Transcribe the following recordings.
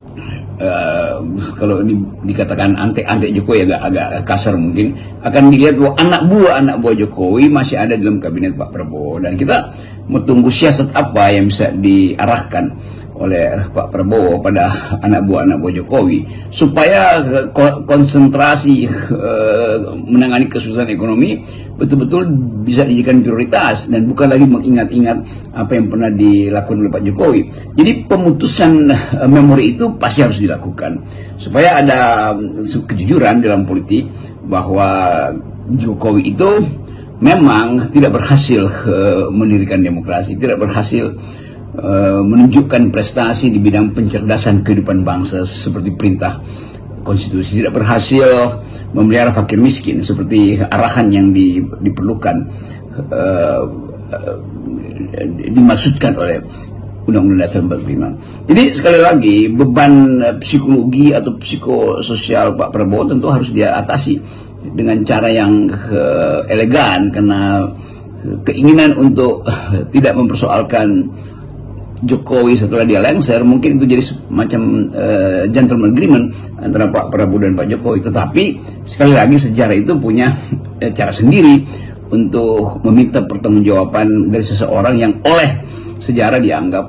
eh, kalau dikatakan antek-antek Jokowi agak kasar mungkin, akan dilihat bahwa anak buah Jokowi masih ada dalam kabinet Pak Prabowo, dan kita mau tunggu siasat apa yang bisa diarahkan oleh Pak Prabowo pada anak buah Jokowi supaya konsentrasi menangani kesulitan ekonomi betul-betul bisa dijadikan prioritas dan bukan lagi mengingat-ingat apa yang pernah dilakukan oleh Pak Jokowi. Jadi pemutusan memori itu pasti harus dilakukan supaya ada kejujuran dalam politik bahwa Jokowi itu memang tidak berhasil mendirikan demokrasi, tidak berhasil menunjukkan prestasi di bidang pencerdasan kehidupan bangsa seperti perintah konstitusi, tidak berhasil memelihara fakir miskin seperti arahan yang diperlukan dimaksudkan oleh Undang-Undang Dasar 45. Jadi sekali lagi beban psikologi atau psikososial Pak Prabowo tentu harus dia atasi dengan cara yang elegan, karena keinginan untuk tidak mempersoalkan Jokowi setelah dia lengser mungkin itu jadi semacam gentleman agreement antara Pak Prabowo dan Pak Jokowi. Tetapi sekali lagi sejarah itu punya cara sendiri untuk meminta pertanggungjawaban dari seseorang yang oleh sejarah dianggap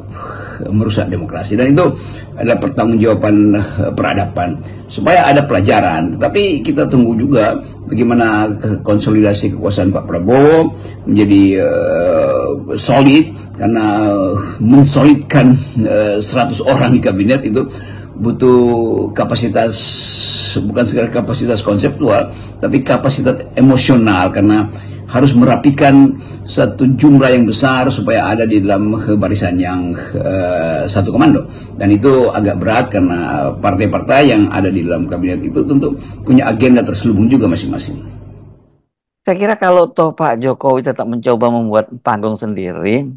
merusak demokrasi, dan itu adalah pertanggungjawaban peradaban supaya ada pelajaran. Tetapi kita tunggu juga bagaimana konsolidasi kekuasaan Pak Prabowo menjadi solid, karena mensolidkan 100 orang di kabinet itu butuh kapasitas, bukan sekedar kapasitas konseptual tapi kapasitas emosional, karena harus merapikan satu jumlah yang besar supaya ada di dalam barisan yang satu komando, dan itu agak berat karena partai-partai yang ada di dalam kabinet itu tentu punya agenda terselubung juga masing-masing. Saya kira kalau toh Pak Jokowi tetap mencoba membuat panggung sendiri,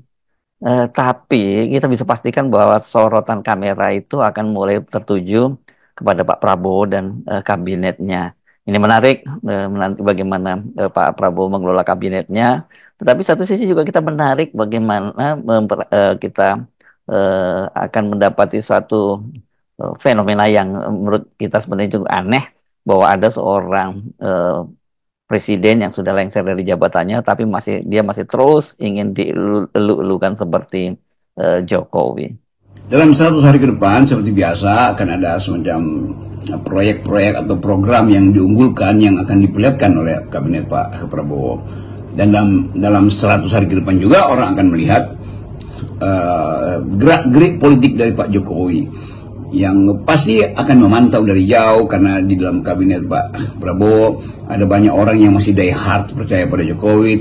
tapi kita bisa pastikan bahwa sorotan kamera itu akan mulai tertuju kepada Pak Prabowo dan kabinetnya. Ini menarik menanti bagaimana Pak Prabowo mengelola kabinetnya. Tetapi satu sisi juga kita menarik bagaimana kita akan mendapati suatu fenomena yang menurut kita sebenarnya cukup aneh, bahwa ada seorang presiden yang sudah lengser dari jabatannya, tapi dia masih terus ingin dielu-elukan seperti Jokowi. Dalam 100 hari ke depan seperti biasa akan ada semacam proyek-proyek atau program yang diunggulkan yang akan diperlihatkan oleh kabinet Pak Prabowo. Dan dalam 100 hari ke depan juga orang akan melihat gerak-gerik politik dari Pak Jokowi yang pasti akan memantau dari jauh, karena di dalam kabinet Pak Prabowo ada banyak orang yang masih die hard percaya pada Jokowi.